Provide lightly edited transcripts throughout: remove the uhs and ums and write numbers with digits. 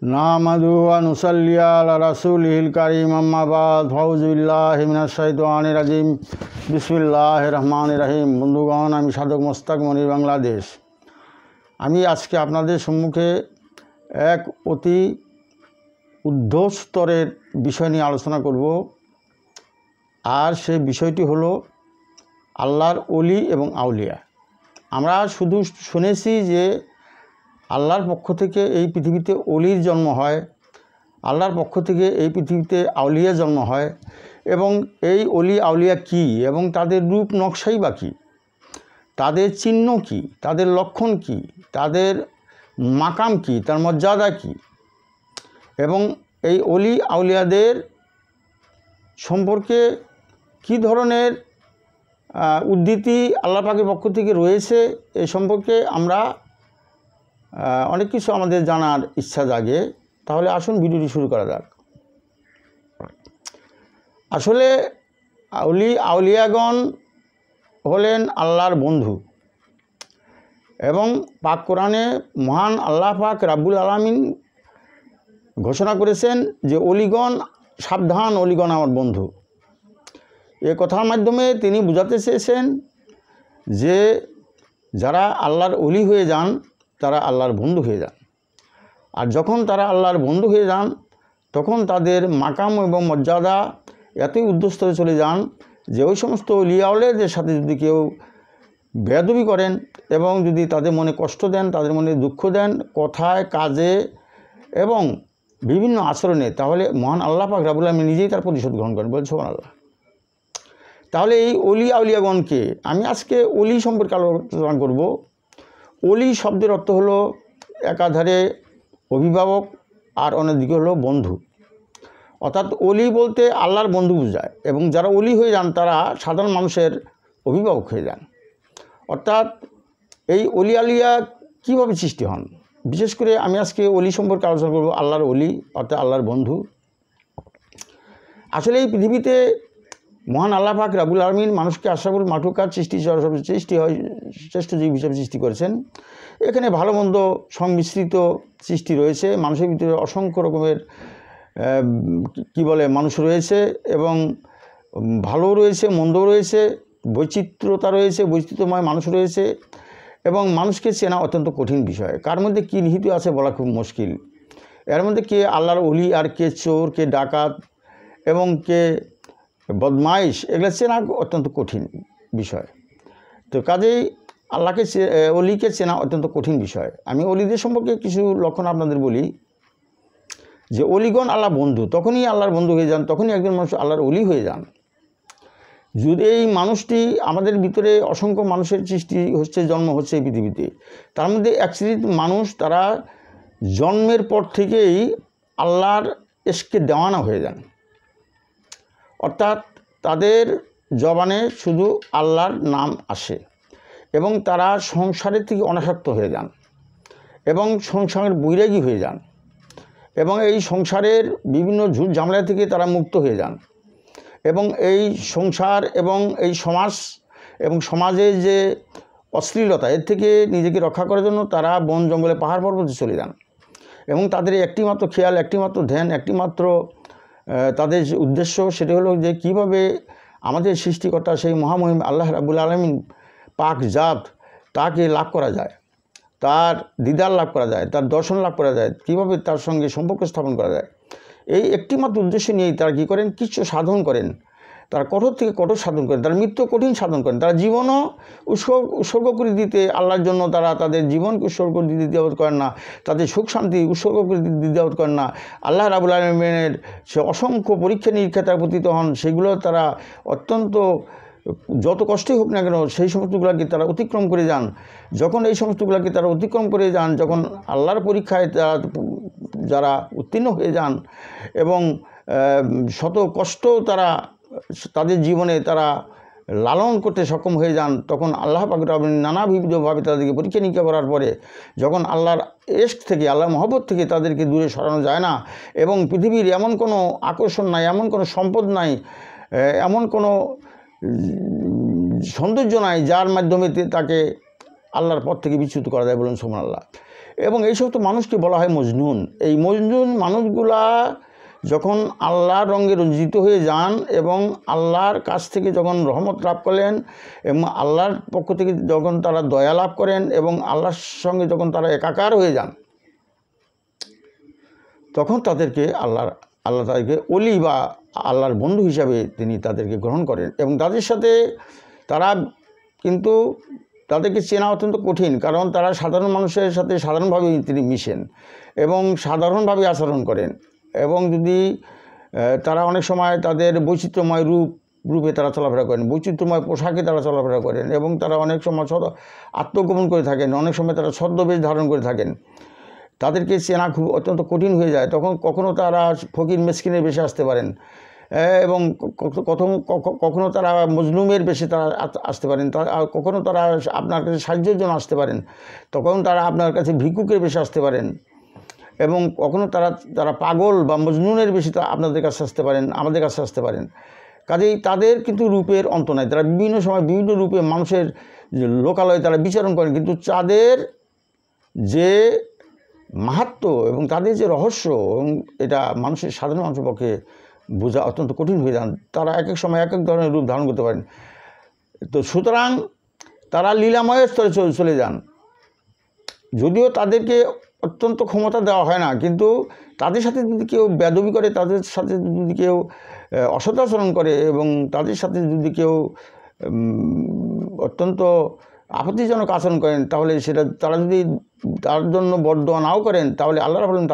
नामदु व नुसल्ली अला रसूलिहिल करीम अम्मा बाद फाउज़ु बिल्लाहि मिनाश शाइतानिर राजीम बिस्मिल्लाहिर रहमानिर रहीम। बंधुगण, आमी साधक मोस्ताक मनिर बांग्लादेश। आमी आजके आपनादेर सम्मुखे एक अति ऊर्ध्व स्तरेर विषय निये आलोचना करब। आर सेई विषयटी हलो आल्लाहर ओली एबं आउलिया। आमरा शुधु शुनेछि जे आल्लाहर पक्ष थेके এই পৃথিবীতে অলির জন্ম হয়, আল্লাহর পক্ষ থেকে এই পৃথিবীতে আউলিয়া জন্ম হয় এবং এই অলি আউলিয়া কি এবং তাদের রূপ নকশাই বা কী, তাদের চিহ্ন কি, তাদের লক্ষণ কি, তাদের মাকাম কি, তার মর্যাদা কি এবং এই অলি আউলিয়াদের সম্পর্কে কী ধরনের উদ্ধৃতি আল্লাহ পাকের পক্ষ থেকে রয়েছে এই সম্পর্কে আমরা অনেক কিছু আমাদের জানার ইচ্ছা জাগে। তাহলে আসুন ভিডিওটি শুরু করা যাক। আসলে অলি আউলিয়াগণ হলেন আল্লাহর বন্ধু এবং পাক কোরআনে মহান আল্লাহ পাক রাব্বুল আলামিন ঘোষণা করেছেন যে অলিগণ সাবধান, অলিগণ আমার বন্ধু। এ কথার মাধ্যমে তিনি বোঝাতে চেয়েছেন যে যারা আল্লাহর অলি হয়ে যান তারা আল্লাহর বন্ধু হয়ে যান। আর যখন তারা আল্লাহর বন্ধু হয়ে যান তখন তাদের মাকাম এবং মর্যাদা এতই ঊর্ধ্বস্তরে চলে যান যে ওই সমস্ত অলিয়াউলিয়াদের সাথে যদি কেউ বেয়াদবি করেন এবং যদি তাদের মনে কষ্ট দেন, তাদের মনে দুঃখ দেন কথায়, কাজে এবং বিভিন্ন আচরণে, তাহলে মহান আল্লাহ পাক রাব্বুল আলামিন নিজেই তার প্রতিশোধ গ্রহণ করেন। বলছেন সুবহানাল্লাহ। তাহলে এই অলি আউলিয়াগণকে আমি আজকে অলি সম্পর্কে আলোচনা করব। অলি শব্দের অর্থ হলো একাধারে অভিভাবক আর অন্যদিকে হলো বন্ধু। অর্থাৎ অলি বলতে আল্লাহর বন্ধু বোঝায় এবং যারা অলি হয়ে যান তারা সাধারণ মানুষের অভিভাবক হয়ে যান। অর্থাৎ এই অলি আউলিয়া কীভাবে সৃষ্টি হন, বিশেষ করে আমি আজকে অলি সম্পর্কে আলোচনা করব। আল্লাহর অলি অর্থাৎ আল্লাহর বন্ধু। আসলে এই পৃথিবীতে মহান আল্লাহ পাক রাব্বুল আলামিন মানুষকে আশরাফুল মাখলুকাত সৃষ্টি হয় শ্রেষ্ঠ জীব হিসেবে সৃষ্টি করেছেন। এখানে ভালো মন্দ সংমিশ্রিত সৃষ্টি রয়েছে। মানুষের ভিতরে অসংখ্য রকমের মানুষ রয়েছে এবং ভালো রয়েছে, মন্দ রয়েছে, বৈচিত্র্যতা রয়েছে, বৈচিত্র্যময় মানুষ রয়েছে এবং মানুষকে চেনা অত্যন্ত কঠিন বিষয়। কার মধ্যে কী নিহিত আছে বলা খুব মুশকিল। এর মধ্যে কে আল্লাহর ওলি আর কে চোর, কে ডাকাত এবং কে বদমাইশ, এগুলো চেনা অত্যন্ত কঠিন বিষয়। তো কাজেই আল্লাহকে অলিকে চেনা অত্যন্ত কঠিন বিষয়। আমি অলিদের সম্পর্কে কিছু লক্ষণ আপনাদের বলি যে অলিগণ আল্লাহ বন্ধু, তখনই আল্লাহর বন্ধু হয়ে যান, তখনই একজন মানুষ আল্লাহর অলি হয়ে যান যদি এই মানুষটি, আমাদের ভিতরে অসংখ্য মানুষের সৃষ্টি হচ্ছে, জন্ম হচ্ছে এই পৃথিবীতে। তার মধ্যে এক শ্রেণীর মানুষ তারা জন্মের পর থেকেই আল্লাহর ইশকে দেওয়ানা হয়ে যান। অর্থাৎ তাদের জবানে শুধু আল্লাহর নাম আসে এবং তারা সংসারের থেকে অনাসক্ত হয়ে যান এবং সংসারের বৈরাগী হয়ে যান এবং এই সংসারের বিভিন্ন ঝুট ঝামেলা থেকে তারা মুক্ত হয়ে যান এবং এই সংসার এবং এই সমাজ এবং সমাজের যে অশ্লীলতা, এর থেকে নিজেকে রক্ষা করার জন্য তারা বন জঙ্গলে পাহাড় পর্বতে চলে যান এবং তাদের একটিমাত্র খেয়াল, একটিমাত্র ধ্যান, একটিমাত্র তাদের উদ্দেশ্য সেটা হলো যে কীভাবে আমাদের সৃষ্টিকর্তা সেই মহামহিম আল্লাহ রাব্বুল আলামিন পাক জাত তাকে লাভ করা যায়, তার দিদার লাভ করা যায়, তার দর্শন লাভ করা যায়, কীভাবে তার সঙ্গে সম্পর্ক স্থাপন করা যায়। এই একটিমাত্র উদ্দেশ্য নিয়েই তারা কী করেন, কিছু সাধন করেন। তারা কঠোর থেকে কঠোর সাধন করেন, তারা মৃত্যু কঠিন সাধন করেন, তারা জীবনও উৎসর্গ করে দিতে আল্লাহর জন্য তারা তাদের জীবনকে উৎসর্গ করে দিতে দ্বিধাবোধ করেন না, তাদের সুখ শান্তি উৎসর্গ করে দিতে দ্বিধাবোধ করেন না। আল্লাহ রাব্বুল আলামিনের সে অসংখ্য পরীক্ষা নিরীক্ষা তারা পতিত হন, সেগুলো তারা অত্যন্ত যত কষ্টই হোক না কেন সেই সমস্তগুলোকে তারা অতিক্রম করে যান। যখন এই সমস্তগুলোকে তারা অতিক্রম করে যান, যখন আল্লাহর পরীক্ষায় যারা উত্তীর্ণ হয়ে যান এবং শত কষ্ট তারা তাদের জীবনে তারা লালন করতে সক্ষম হয়ে যান, তখন আল্লাহ পাক রব্বুল আলামিন নানাবিধভাবে তাদেরকে পরীক্ষা নিরীক্ষা করার পরে যখন আল্লাহর ইশক থেকে, আল্লাহর মহব্বত থেকে তাদেরকে দূরে সরানো যায় না এবং পৃথিবীর এমন কোনো আকর্ষণ নাই, এমন কোনো সম্পদ নাই, এমন কোনো সৌন্দর্য নাই যার মাধ্যমে তাকে আল্লাহর পথ থেকে বিচ্যুত করা যায়। বলুন সুবহানাল্লাহ। এবং এই সমস্ত মানুষকে বলা হয় মজনুন। এই মজনুন মানুষগুলা যখন আল্লাহর রঙে রঞ্জিত হয়ে যান এবং আল্লাহর কাছ থেকে যখন রহমত লাভ করলেন এবং আল্লাহর পক্ষ থেকে যখন তারা দয়া লাভ করেন এবং আল্লাহর সঙ্গে যখন তারা একাকার হয়ে যান, তখন তাদেরকে আল্লাহ তাদেরকে অলি বা আল্লাহর বন্ধু হিসাবে তিনি তাদেরকে গ্রহণ করেন। এবং তাদের সাথে তারা কিন্তু তাদেরকে চেনা অত্যন্ত কঠিন, কারণ তারা সাধারণ মানুষের সাথে সাধারণভাবে তিনি মিশেন এবং সাধারণভাবে আচরণ করেন। এবং যদি তারা অনেক সময় তাদের বৈচিত্র্যময় রূপে তারা চলাফেরা করেন, বৈচিত্র্যময় পোশাকে তারা চলাফেরা করেন এবং তারা অনেক সময় আত্মগোপন করে থাকেন, অনেক সময় তারা ছদ্মবেশ ধারণ করে থাকেন। তাদেরকে চেনা খুব অত্যন্ত কঠিন হয়ে যায়। তখন কখনও তারা ফকির মেসকিনের বেশে আসতে পারেন এবং কখনও তারা মজলুমের বেশে তারা আসতে পারেন, কখনও তারা আপনার কাছে সাহায্যের জন্য আসতে পারেন, তখন তারা আপনার কাছে ভিক্ষুকের বেশে আসতে পারেন এবং কখনও তারা পাগল বা মজনুনের বেশি আপনাদের কাছে আসতে পারেন, আমাদের কাছে আসতে পারেন। কাজেই তাদের কিন্তু রূপের অন্ত নাই। তারা বিভিন্ন সময় বিভিন্ন রূপে মানুষের লোকালয়ে তারা বিচরণ করেন, কিন্তু তাদের যে মাহাত্ম্য এবং তাদের যে রহস্য এবং এটা মানুষের সাধারণ মানুষের পক্ষে বোঝা অত্যন্ত কঠিন হয়ে যান। তারা এক এক সময় এক এক ধরনের রূপ ধারণ করতে পারেন। তো সুতরাং তারা লীলাময় স্তরে চলে যান। যদিও তাদেরকে অত্যন্ত ক্ষমতা দেওয়া হয় না, কিন্তু তাদের সাথে যদি কেউ বেয়াদবি করে, তাদের সাথে যদি কেউ অসদাচরণ করে এবং তাদের সাথে যদি কেউ অত্যন্ত আপত্তিজনক আচরণ করেন, তাহলে তারা যদি তার জন্য বরদোয়া নাও করেন, তাহলে আল্লাহ রাব্বুল আলামিন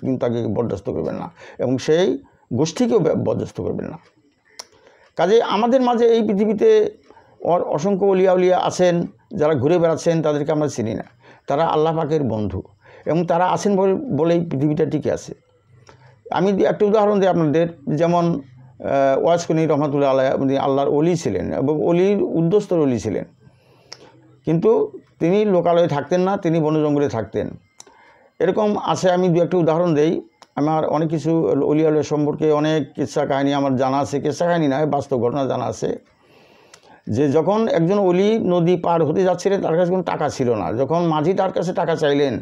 কিন্তু তাকে বরদাস্ত করবেন না এবং সেই গোষ্ঠীকেও বরদাস্ত করবেন না। কাজে আমাদের মাঝে এই পৃথিবীতে অসংখ্য অলিয়া উলিয়া আছেন যারা ঘুরে বেড়াচ্ছেন, তাদেরকে আমরা চিনি না। তারা আল্লাহ পাকের বন্ধু এবং তারা আছেন বলেই পৃথিবীটা টিকে আছে। আমি একটা উদাহরণ দিই আপনাদের, যেমন ওয়াজ কনি রহমাতুল্লাহ আলাইহি উনি আল্লাহর অলি ছিলেন এবং অলির উদ্দস্তর অলি ছিলেন, কিন্তু তিনি লোকালয়ে থাকতেন না, তিনি বন জঙ্গলে থাকতেন। এরকম আছে, আমি দু একটা উদাহরণ দেই। আমার অনেক কিছু অলিয়া উলিয়া সম্পর্কে অনেক কিস্সা কাহিনী আমার জানা আছে, কিস্সা কাহিনী নয়, বাস্তব ঘটনা জানা আছে। যে যখন একজন অলি নদী পার হতে যাচ্ছিলেন, তার কাছে কোনো টাকা ছিল না। যখন মাঝি তার কাছে টাকা চাইলেন,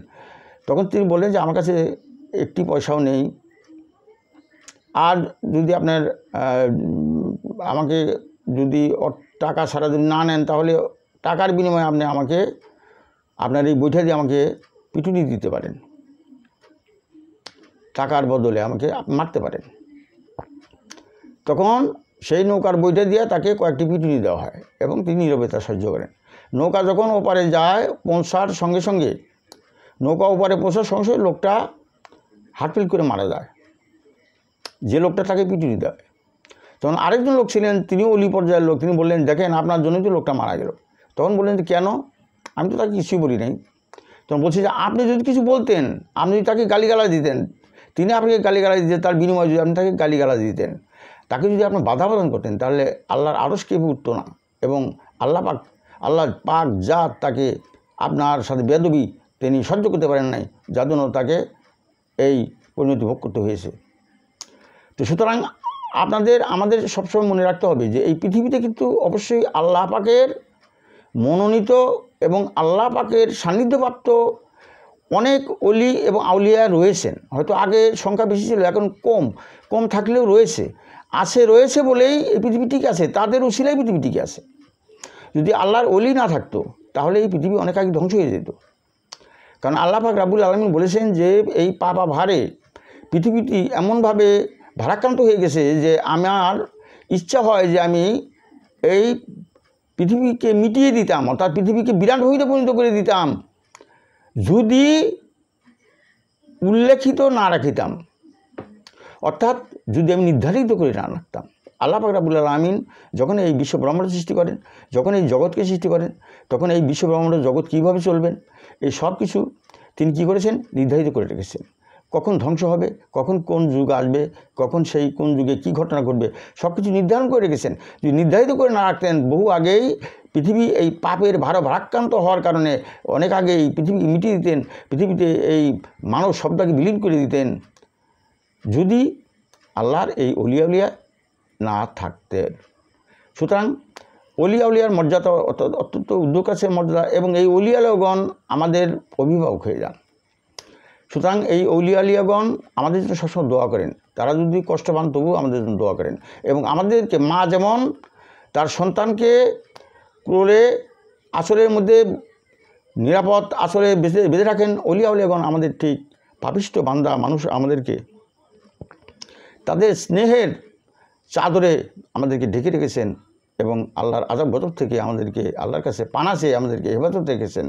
তখন তিনি বললেন যে আমার কাছে একটি পয়সাও নেই, আর যদি আপনার আমাকে যদি টাকা সারা দিন না নেন, তাহলে টাকার বিনিময়ে আপনি আমাকে আপনার এই বৈঠা দিয়ে আমাকে পিটুনি দিতে পারেন, টাকার বদলে আমাকে মারতে পারেন। তখন সেই নৌকার বৈঠা দিয়ে তাকে কয়েকটি পিটুনি দেওয়া হয় এবং তিনি নীরবে তা সহ্য করেন। নৌকা যখন ওপারে যায়, পৌঁছার সঙ্গে সঙ্গে নৌকা ওপারে পৌঁছার সঙ্গে সঙ্গে লোকটা হার্টফেল করে মারা যায়, যে লোকটা তাকে পিটুনি দেয়। তখন আরেকজন লোক ছিলেন, তিনিও অলি পর্যায়ের লোক, তিনি বললেন, দেখেন আপনার জন্যই তো লোকটা মারা গেল। তখন বললেন যে কেন? আমি তো তাকে কিছুই বলি নাই। তখন বলছি যে আপনি যদি কিছু বলতেন, আপনি যদি তাকে গালিগালাজ দিতেন, তিনি আপনাকে গালিগালাজ দিতেন, তার বিনিময়ে যদি আপনি তাকে গালিগালাজ দিতেন, তাকে যদি আপনি বাধা প্রদান করতেন, তাহলে আল্লাহর আরশ কেঁপে উঠত না এবং আল্লাহ পাক জাত তাকে আপনার সাথে বেয়াদবি তিনি সহ্য করতে পারেন নাই, যার জন্য তাকে এই পরিণতি ভোগ করতে হয়েছে। তো সুতরাং আমাদের সবসময় মনে রাখতে হবে যে এই পৃথিবীতে কিন্তু অবশ্যই আল্লাহ পাকের মনোনীত এবং আল্লাহ পাকের সান্নিধ্যপ্রাপ্ত অনেক অলি এবং আউলিয়া রয়েছেন। হয়তো আগে সংখ্যা বেশি ছিল, এখন কম থাকলেও রয়েছে বলেই এই পৃথিবী টিকে আছে, তাদের উসিলায় পৃথিবী টিকে আছে। যদি আল্লাহর অলি না থাকতো, তাহলে এই পৃথিবী অনেক আগে ধ্বংস হয়ে যেত। কারণ আল্লাহ পাক রাব্বুল আলামিন বলেছেন যে এই পাপা ভারে পৃথিবীটি এমনভাবে ভারাক্রান্ত হয়ে গেছে যে আমার ইচ্ছা হয় যে আমি এই পৃথিবীকে মিটিয়ে দিতাম, অর্থাৎ পৃথিবীকে বিরাট ভূমিতে পরিণত করে দিতাম, যদি উল্লেখিত না রাখিতাম, অর্থাৎ যদি আমি নির্ধারিত করে না রাখতাম। আল্লাহ পাক রাব্বুল আলামিন যখন এই বিশ্ব ব্রহ্মাণ্ড সৃষ্টি করেন, যখন এই জগৎকে সৃষ্টি করেন, তখন এই বিশ্ব ব্রহ্মাণ্ড জগৎ কীভাবে চলবেন, এই সব কিছু তিনি কী করেছেন? নির্ধারিত করে রেখেছেন। কখন ধ্বংস হবে, কখন কোন যুগ আসবে, কখন সেই কোন যুগে কী ঘটনা ঘটবে, সব কিছু নির্ধারণ করে রেখেছেন। যদি নির্ধারিত করে না রাখতেন, বহু আগেই পৃথিবী এই পাপের ভারাক্রান্ত হওয়ার কারণে অনেক আগেই পৃথিবীকে মিটিয়ে দিতেন, পৃথিবীতে এই মানব শব্দকে বিলীন করে দিতেন, যদি আল্লাহর এই অলিয়া উলিয়া না থাকতেন। সুতরাং অলিয়া উলিয়ার মর্যাদা অত্যন্ত উদ্যোগ আছে মর্যাদা, এবং এই অলিয়ালগণ আমাদের অভিভাবক হয়ে যান। সুতরাং এই অলিয়া আলিয়াগণ আমাদের জন্য সবসময় দোয়া করেন, তারা যদি কষ্ট পান তবু আমাদের জন্য দোয়া করেন। এবং আমাদেরকে মা যেমন তার সন্তানকে ক্রোড়ে আঁচলের মধ্যে নিরাপদ আঁচলে বেঁধে রাখেন, অলিয়া আলিয়াগণ আমাদের ঠিক পাপিষ্ঠ বান্দা মানুষ আমাদেরকে তাদের স্নেহের চাদরে আমাদেরকে ঢেকে রেখেছেন এবং আল্লাহর আযাব গজব থেকে আমাদেরকে আল্লাহর কাছে পানা চেয়ে আমাদেরকে হেফাজত রেখেছেন।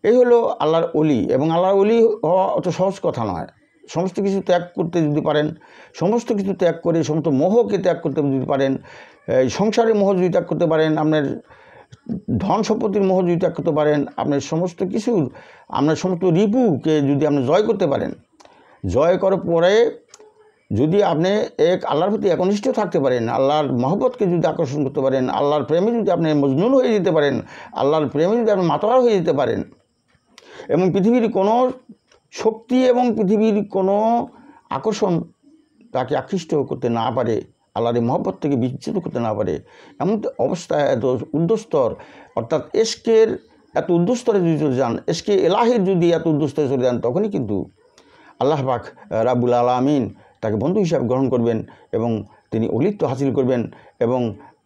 এই হলো আল্লাহর অলি। এবং আল্লাহর অলি হওয়া অত সহজ কথা নয়। সমস্ত কিছু ত্যাগ করতে যদি পারেন, সমস্ত কিছু ত্যাগ করে সমস্ত মোহকে ত্যাগ করতে যদি পারেন, সংসারের মোহ যদি ত্যাগ করতে পারেন, আপনার ধন সম্পত্তির মোহ যদি ত্যাগ করতে পারেন, আপনার সমস্ত কিছুর আপনার সমস্ত রিপুকে যদি আপনি জয় করতে পারেন, জয় করার পরে যদি আপনি এক আল্লাহর প্রতি একনিষ্ঠ থাকতে পারেন, আল্লাহর মহব্বতকে যদি আকর্ষণ করতে পারেন, আল্লাহর প্রেমে যদি আপনি মজনুন হয়ে যেতে পারেন, আল্লাহর প্রেমে যদি আপনি মাতোয়ারা হয়ে যেতে পারেন, এবং পৃথিবীর কোনো শক্তি এবং পৃথিবীর কোনো আকর্ষণ তাকে আকৃষ্ট করতে না পারে, আল্লাহর মহব্বত থেকে বিচ্যুত করতে না পারে, এমন অবস্থায় এত উর্ধ্বস্তর অর্থাৎ এশকের এত উর্ধ্বস্তরে যদি চলে যান, এশকে এলাহির যদি এত উর্ধ্বস্তরে চলে যান, তখনই কিন্তু আল্লাহ পাক রাব্বুল আলামিন তাকে বন্ধু হিসাবে গ্রহণ করবেন এবং তিনি অলিত্ব হাসিল করবেন। এবং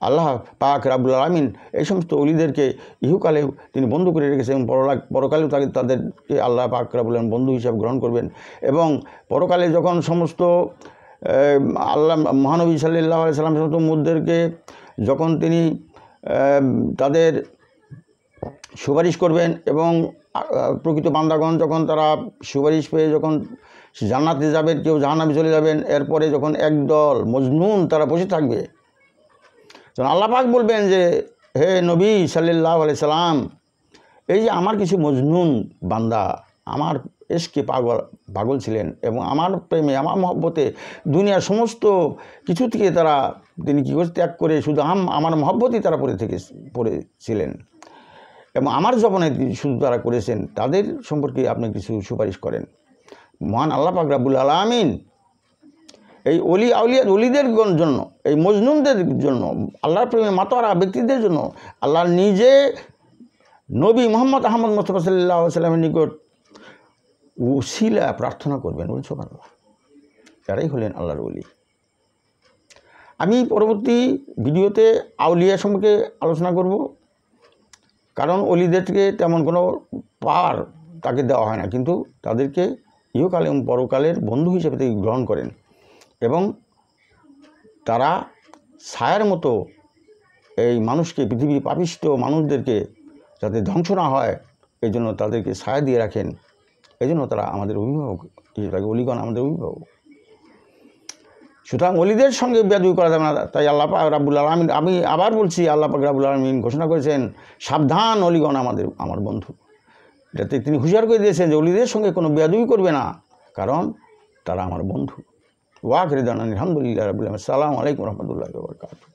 আল্লাহ পাক রাব্বুল আলামিন এই সমস্ত অলিদেরকে ইহকালেও তিনি বন্ধু করে রেখেছেন এবং পরকালেও তাদেরকে আল্লাহ পাক রাব্বুল আলামিন বন্ধু হিসাবে গ্রহণ করবেন। এবং পরকালে যখন সমস্ত আল্লাহ মহানবী সাল্লাল্লাহু আলাইহি সাল্লাম সমস্ত উম্মতদেরকে যখন তিনি তাদের সুপারিশ করবেন এবং প্রকৃত বান্দাগণ যখন তারা সুপারিশ পেয়ে যখন জান্নাতে যাবেন, কেউ জাহান্নামে চলে যাবেন, এরপরে যখন একদল মজনুন তারা বসে থাকবে, তখন আল্লাহ পাক বলবেন যে হে নবী সাল্লাল্লাহু আলাইহি সাল্লাম, এই যে আমার কিছু মজনুন বান্দা আমার এশকে পাগল ছিলেন এবং আমার প্রেমে আমার মহব্বতে দুনিয়ার সমস্ত কিছু থেকে তারা তিনি কী করে ত্যাগ করে শুধু আমার মহব্বতই তারা পড়েছিলেন এবং আমার জবানে শুধু তারা করেছেন, তাদের সম্পর্কে আপনি কিছু সুপারিশ করেন। মহান আল্লাহ পাক রাব্বুল আলামিন এই অলিদের জন্য, এই মজনুনদের জন্য, আল্লাহর প্রেমে মাতোয়ারা ব্যক্তিদের জন্য আল্লাহর নিজে নবী মুহাম্মদ আহমদ মুস্তাফা সাল্লাল্লাহু আলাইহি সাল্লামের নিকট উসিলা প্রার্থনা করবেন। বলুন সুবহানাল্লাহ। তারাই হলেন আল্লাহর অলি। আমি পরবর্তী ভিডিওতে আউলিয়া সম্পর্কে আলোচনা করব, কারণ অলিদেরকে তেমন কোনো পার তাকে দেওয়া হয় না, কিন্তু তাদেরকে ইহকাল এবং পরকালের বন্ধু হিসেবে তিনি গ্রহণ করেন এবং তারা ছায়ার মতো এই মানুষকে, পৃথিবীর পাপিষ্ঠ মানুষদেরকে যাতে ধ্বংস না হয় এই জন্য তাদেরকে ছায়া দিয়ে রাখেন। এই জন্য তারা আমাদের অভিভাবক হিসেবে, অলিগণ আমাদের অভিভাবক। সুতরাং অলিদের সঙ্গে বেয়াদবি করা যাবে না। তাই আল্লাহ পাক রাব্বুল আলামিন, আমি আবার বলছি, আল্লাহ পাক রাব্বুল আলামিন ঘোষণা করেছেন সাবধান অলিগণ আমার বন্ধু। এটাতে তিনি হুঁশিয়ার করে দিয়েছেন যে অলিদের সঙ্গে কোনো বেয়াদবি করবে না, কারণ তারা আমার বন্ধু। ওয়া আখিরু দাওয়ানা আলহামদুলিল্লাহি রাব্বিল আলামিন। আসসালামু আলাইকুম ওয়া রাহমাতুল্লাহি ওয়া বারাকাতুহু।